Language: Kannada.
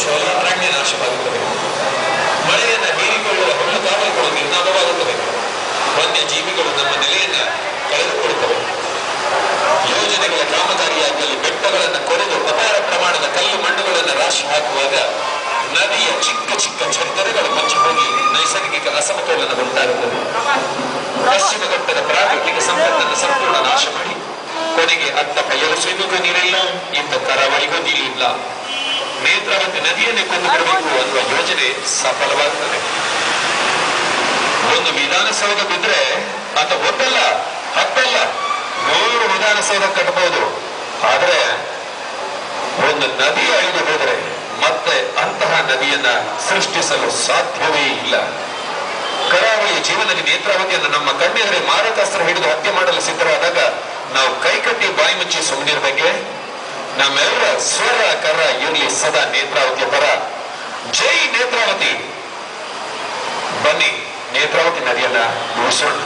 ಶೋಲಾರಣ್ಯ ನಾಶವಾಗುತ್ತದೆ. ಮಳೆಯನ್ನು ಹೀರಿಕೊಳ್ಳುವ ಹುಲ್ಲುಗಾವಲುಗಳು ನಿರ್ನಾಮವಾಗುತ್ತವೆ. ವನ್ಯಜೀವಿಗಳು ನಮ್ಮ ನೆಲೆಯನ್ನ ಕಳೆದುಕೊಳ್ಳುತ್ತವೆ. ಯೋಜನೆಗಳ ಕಾಮಗಾರಿಯಾದಲ್ಲಿ ಬೆಟ್ಟಗಳನ್ನು ಕೊರೆದು ಅಪಾರ ಪ್ರಮಾಣದ ಕಲ್ಲು ಮಣ್ಣುಗಳನ್ನು ರಾಶಿ ಹಾಕುವಾಗ ನದಿಯ ಚಿಕ್ಕ ಚಿಕ್ಕ ಚರಿತರೆಗಳು ಮುಚ್ಚಿ ಹೋಗಿ ನೈಸರ್ಗಿಕ ಅಸಮತೋಲನ ಉಂಟಾಗುತ್ತದೆ. ಪಶ್ಚಿಮ ಘಟ್ಟದ ಪ್ರಾಕೃತಿಕ ಸಂಪತ್ತನ್ನು ಸಂಪೂರ್ಣ ನಾಶ ಮಾಡಿ ಕೊನೆಗೆ ಅತ್ತ ಬಯಲು ಸೀಮೆಗೂ ನೀರಿಲ್ಲ, ಇತ್ತ ಕರಾವಳಿಗೂ ನೀರಿಲ್ಲ. ನೇತ್ರಾವತಿ ನದಿಯನ್ನೇ ಕೊಂದು ಬಿಡಬೇಕು ಅನ್ನುವ ಯೋಜನೆ ಸಫಲವಾಗುತ್ತದೆ. ಒಂದು ವಿಧಾನಸೌಧ ಬಿದ್ರೆ ಅಂತ ಒಟ್ಟಲ್ಲ, ಹತ್ತಲ್ಲ, 100 ವಿಧಾನಸೌಧ ಕಟ್ಟಬಹುದು. ಆದ್ರೆ ಒಂದು ನದಿ ಅಳಿದು ಹೋದರೆ ಮತ್ತೆ ಅಂತಹ ನದಿಯನ್ನ ಸೃಷ್ಟಿಸಲು ಸಾಧ್ಯವೇ ಇಲ್ಲ. ಕರಾವಳಿಯ ಜೀವನದಲ್ಲಿ ನೇತ್ರಾವತಿಯನ್ನು ನಮ್ಮ ಕಣ್ಣೆದುರೆ ಮಾರಕಾಸ್ತ್ರ ಹಿಡಿದು ಹತ್ಯೆ ಮಾಡಲು ಸಿದ್ಧರಾದಾಗ ನಾವು ಕೈಕಟ್ಟಿ ಬಾಯಿ ಮುಚ್ಚಿ ಸುಮ್ಮನಿರ್ಬೇಕೆ? ನಮ್ಮೆಲ್ಲರ ಸ್ವರ ಕರ ಇರಲಿ ಸದಾ ನೇತ್ರಾವತಿಯ ಪರ. ಜೈ ನೇತ್ರಾವತಿ. ಬನ್ನಿ ನೇತ್ರಾವತಿ ನದಿಯನ್ನ ಉಳಿಸೋಣ.